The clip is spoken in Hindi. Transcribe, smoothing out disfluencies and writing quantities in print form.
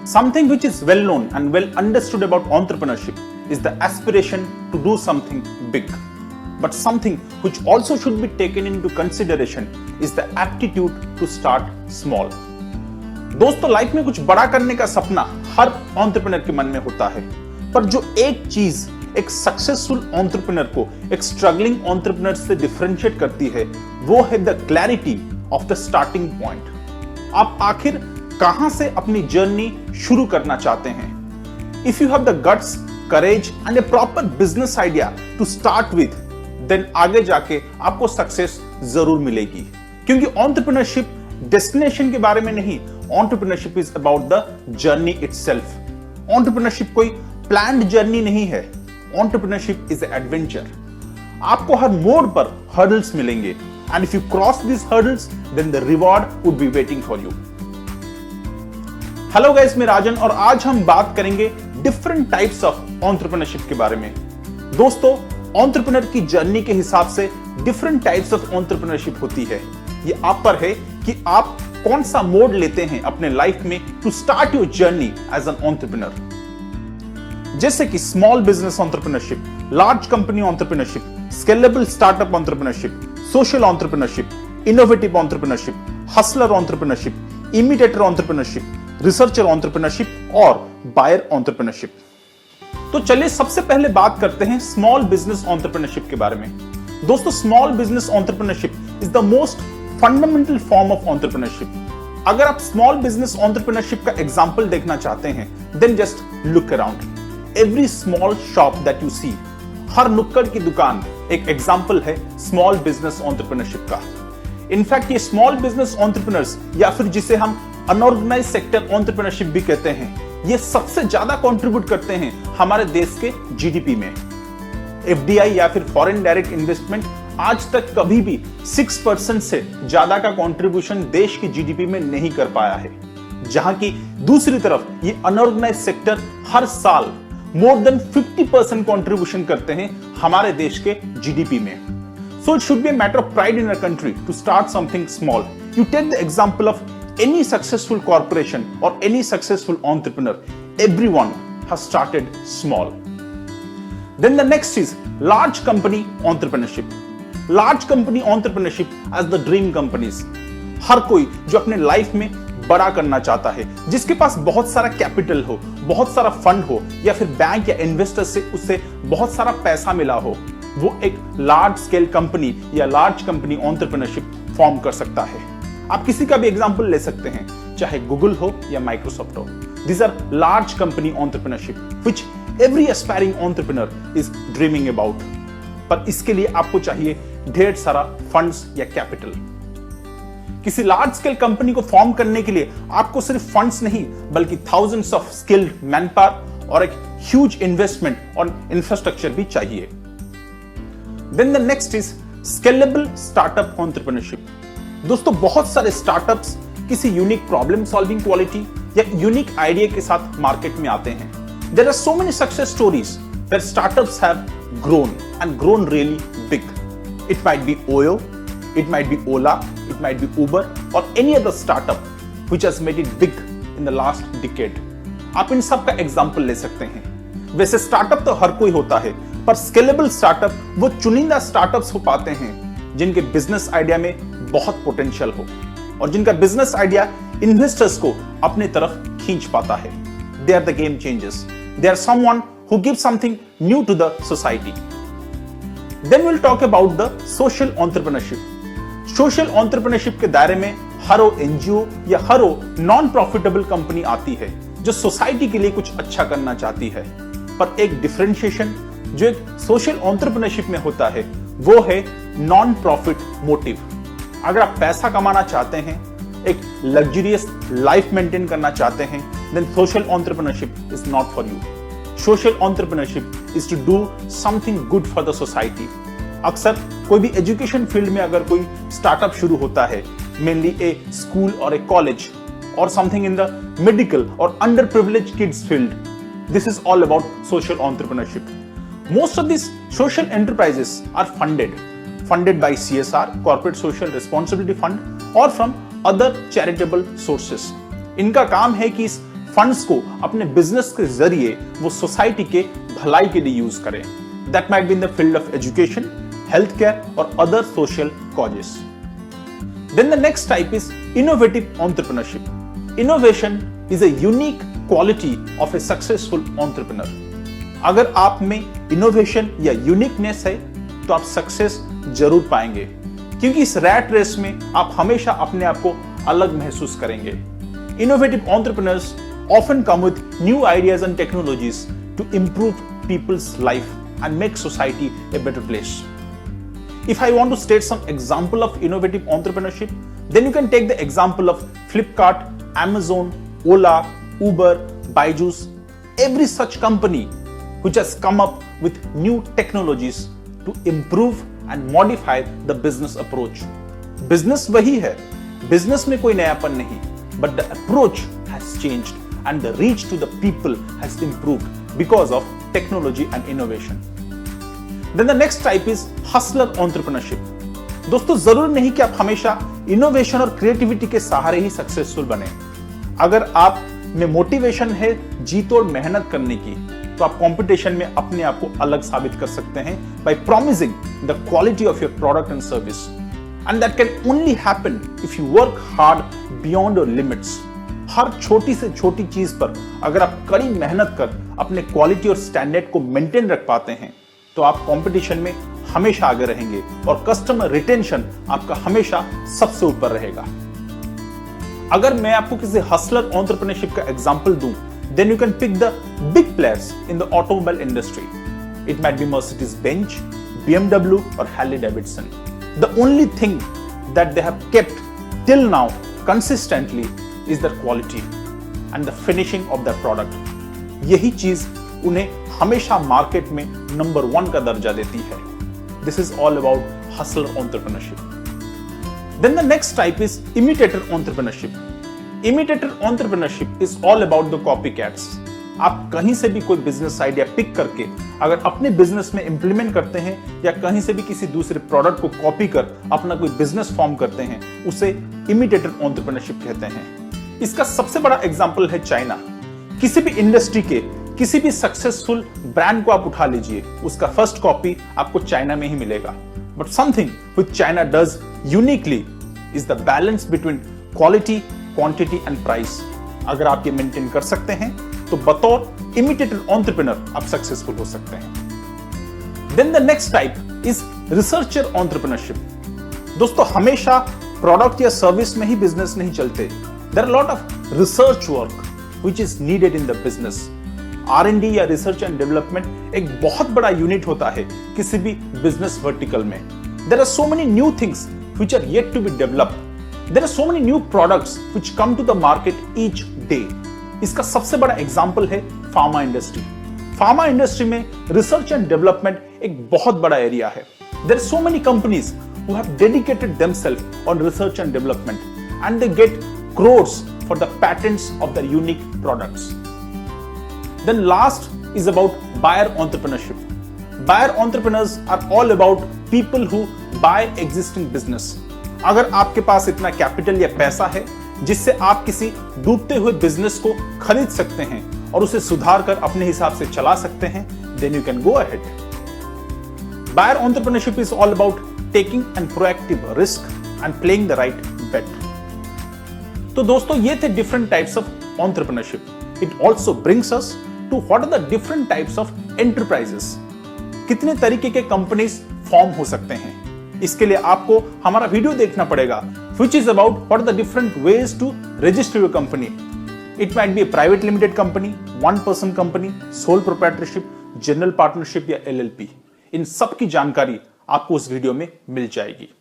Something which is well known and well understood about entrepreneurship is the aspiration to do something big. But something which also should be taken into consideration is the aptitude to start small. दोस्तों, लाइफ में कुछ बड़ा करने का सपना हर एंटरप्रेन्योर के मन में होता है, पर जो एक चीज एक सक्सेसफुल एंटरप्रेन्योर को एक स्ट्रगलिंग एंटरप्रेन्योर से डिफरेंशिएट करती है, वो है the clarity of the starting point. आप आखिर कहां से अपनी जर्नी शुरू करना चाहते हैं? If you have the guts, courage and a proper business idea to start with, then आगे जाके आपको सक्सेस जरूर मिलेगी। क्योंकि एंटरप्रेन्योरशिप डेस्टिनेशन के बारे में नहीं, entrepreneurship is about the journey itself. Entrepreneurship कोई प्लान्ड जर्नी नहीं है, एंटरप्रेन्योरशिप इज एडवेंचर। आपको हर मोड़ पर हर्डल्स मिलेंगे, and if you cross this hurdles, then the reward would be waiting for you. Hello guys, मैं राजन और आज हम बात करेंगे डिफरेंट टाइप्स ऑफ एंटरप्रेन्योरशिप के बारे में। दोस्तों, एंटरप्रेन्योर की जर्नी के हिसाब से डिफरेंट टाइप्स ऑफ एंटरप्रेन्योरशिप होती है। ये आप पर है कि आप कौन सा मोड लेते हैं अपने लाइफ में to start your journey as an entrepreneur. जैसे कि small business entrepreneurship, large company entrepreneurship, scalable startup entrepreneurship, social entrepreneurship, innovative entrepreneurship, hustler entrepreneurship, imitator entrepreneurship, researcher entrepreneurship और बायर एंटरप्रेन्योरशिप। तो चलिए सबसे पहले बात करते हैं स्मॉल बिजनेस एंटरप्रेन्योरशिप के बारे में। दोस्तों, small business entrepreneurship is the most fundamental form of entrepreneurship. अगर आप स्मॉल बिजनेस एंटरप्रेन्योरशिप का एग्जांपल देखना चाहते हैं, then just look around. Every small shop that you see, हर नुक्कड़ की दुकान एक एग्जांपल है स्मॉल बिजनेस एंटरप्रेन्योरशिप का। इनफैक्ट ये स्मॉल बिजनेस एंटरप्रेन्योर्स, या फिर जिसे हम अनऑर्गेनाइज्ड सेक्टर एंटरप्रेन्योरशिप भी कहते हैं, ये सबसे ज्यादा कंट्रीब्यूट करते हैं हमारे देश के जीडीपी में। एफडीआई या फिर फॉरेन डायरेक्ट इन्वेस्टमेंट आज तक कभी भी 6% से ज्यादा का कंट्रीब्यूशन देश की जीडीपी में नहीं कर पाया है, जहां की दूसरी तरफ ये अनऑर्गेनाइज्ड सेक्टर हर साल मोर देन 50% कंट्रीब्यूशन करते हैं हमारे देश के जीडीपी में। So it should be a matter of pride in a country to start something small. You take the example of any successful corporation or any successful entrepreneur, everyone has started small. Then the next is large company entrepreneurship. Large company entrepreneurship as the dream companies. हर कोई जो अपने लाइफ में बड़ा करना चाहता है, जिसके पास बहुत सारा कैपिटल हो, बहुत सारा फंड हो, या फिर बैंक या इन्वेस्टर से उससे बहुत सारा पैसा मिला हो, वो एक लार्ज स्केल कंपनी या लार्ज कंपनी एंटरप्रेन्योरशिप फॉर्म कर सकता है। आप किसी का भी एग्जांपल ले सकते हैं, चाहे गूगल हो या माइक्रोसॉफ्ट हो। These are large company entrepreneurship which every aspiring entrepreneur is dreaming about. पर इसके लिए आपको चाहिए ढेर सारा फंड्स या कैपिटल। किसी लार्ज स्केल कंपनी को फॉर्म करने के लिए आपको सिर्फ फंड्स नहीं, बल्कि थाउजेंड्स ऑफ स्किल्ड मैनपावर और एक ह्यूज इन्वेस्टमेंट और इंफ्रास्ट्रक्चर भी चाहिए। Then the next is scalable startup entrepreneurship. दोस्तों, बहुत सारे स्टार्टअप्स किसी यूनिक प्रॉब्लम सॉल्विंग क्वालिटी या यूनिक आइडिया के साथ मार्केट में आते हैं। There are so many success stories where startups have grown and grown really big. It might be OYO, it might be Ola, it might be Uber और any other startup which has made it big in the last decade. आप इन सब का एग्जांपल ले सकते हैं। वैसे स्टार्टअप तो हर कोई होता है, पर स्केलेबल स्टार्टअप वो चुनिंदा स्टार्टअप्स हो पाते हैं जिनके बिजनेस आइडिया में बहुत पोटेंशियल हो और जिनका बिजनेस आइडिया इन्वेस्टर्स को अपने तरफ खींच पाता है। They are the game changers, they are someone who give something new to the society. Then will talk about the social entrepreneurship. Social entrepreneurship के दायरे में हर एनजीओ या हर नॉन प्रॉफिटेबल कंपनी आती है जो सोसाइटी के लिए कुछ अच्छा करना चाहती है। पर एक डिफरेंशिएशन जो एक सोशल एंटरप्रेन्योरशिप में होता है, वो है नॉन प्रॉफिट मोटिव। अगर आप पैसा कमाना चाहते हैं, एक लग्जरियस लाइफ मेंटेन करना चाहते हैं, then social entrepreneurship is not for you. Social entrepreneurship is to do something good for the society. अक्सर कोई भी एजुकेशन फील्ड में अगर कोई स्टार्टअप शुरू होता है, मेनली ए स्कूल और ए कॉलेज और समथिंग इन द मेडिकल और under privilege kids field, this is all about social entrepreneurship. Most of these social enterprises are funded by CSR, Corporate Social Responsibility Fund, or from other charitable sources. इनका काम है कि इस फंड्स को अपने बिजनेस के जरिए वो सोसाइटी के भलाई के लिए यूज करें। That might be in the field of education, health care और other social causes. Then the next type is innovative entrepreneurship. Innovation is a unique quality of a successful entrepreneur. अगर आप में इनोवेशन या यूनिकनेस है तो आप सक्सेस जरूर पाएंगे, क्योंकि इस रैट रेस में आप हमेशा अपने आप को अलग महसूस करेंगे। Innovative entrepreneurs often come with new ideas and technologies to improve people's life and make society a better place. If I want to state some example of innovative entrepreneurship, then you can take the example of Flipkart, Amazon, Ola, Uber, Byju's, every such company which has come up with new technologies to improve and modify the business approach. Business वही है, business में कोई नयापन नहीं, but the approach has changed and the reach to the people has improved because of technology and innovation. Then the next type is hustler entrepreneurship. दोस्तों जरूरी नहीं कि आप हमेशा इनोवेशन और क्रिएटिविटी के सहारे ही सक्सेसफुल बने। अगर आप में मोटिवेशन है जी तोड़ मेहनत करने की, तो आप कंपटीशन में अपने आप को अलग साबित कर सकते हैं by promising the quality of your product and service. And that can only happen if you work hard beyond your limits. हर छोटी से छोटी चीज पर अगर आप कड़ी मेहनत कर अपने क्वालिटी और स्टैंडर्ड को मेंटेन रख पाते हैं, तो आप कंपटीशन में हमेशा आगे रहेंगे और कस्टमर रिटेंशन आपका हमेशा सबसे ऊपर रहेगा। अगर मैं आपको किसी हसलर एंटरप्रेन्योरशिप का एग्जांपल दूं, then you can pick the big players in the automobile industry. It might be Mercedes-Benz, BMW or Harley-Davidson. The only thing that they have kept till now consistently is their quality and the finishing of their product. यही चीज उन्हें हमेशा मार्केट में नंबर 1 का दर्जा देती है। This is all about hustler entrepreneurship. Then the next type is imitator entrepreneurship. Imitator entrepreneurship is all about the copycats. आप कहीं से भी कोई बिजनेस आइडिया पिक करके अगर अपने बिजनेस में इंप्लीमेंट करते हैं या कहीं से भी किसी दूसरे प्रोडक्ट को कॉपी कर अपना कोई बिजनेस फॉर्म करते हैं, उसे इमिटेटर एंटरप्रेन्योरशिप कहते हैं। इसका सबसे बड़ा एग्जांपल है चाइना। किसी भी इंडस्ट्री के किसी भी सक्सेसफुल ब्रांड को आप उठा लीजिए, उसका फर्स्ट कॉपी आपको चाइना में ही मिलेगा। But something which China does uniquely is the balance between quality, quantity and price. अगर आप ये मेंटेन कर सकते हैं तो बतौर इमिटेटर एंटरप्रेन्योर आप सक्सेसफुल हो सकते हैं। Then the next type is researcher entrepreneurship. दोस्तों हमेशा प्रोडक्ट या सर्विस में ही बिजनेस नहीं चलते। There are lot of research work which is needed in the business. R&D या रिसर्च एंड डेवलपमेंट एक बहुत बड़ा यूनिट होता है किसी भी बिजनेस वर्टिकल में। There are so many new things which are yet to be developed. There are so many new products which come to the market each day. इसका सबसे बड़ा एग्जांपल है फार्मा इंडस्ट्री। फार्मा इंडस्ट्री में रिसर्च एंड डेवलपमेंट एक बहुत बड़ा एरिया है। There are so many companies who have dedicated themself on research and development and they get crores for the patents of their unique products. Then last is about buyer entrepreneurship. Buyer entrepreneurs are all about people who buy existing business. अगर आपके पास इतना कैपिटल या पैसा है जिससे आप किसी डूबते हुए बिजनेस को खरीद सकते हैं और उसे सुधार कर अपने हिसाब से चला सकते हैं, then you can go ahead. Buyer entrepreneurship is all about taking an proactive risk and playing the right bet. तो दोस्तों ये थे different types of entrepreneurship. It also brings us to what are the different types of enterprises. कितने तरीके के कंपनीज फॉर्म हो सकते हैं, इसके लिए आपको हमारा वीडियो देखना पड़ेगा which is about what are the different ways to register your company. It might be a private limited company, 1 person company, sole proprietorship, general partnership या LLP। इन सब की जानकारी आपको उस वीडियो में मिल जाएगी।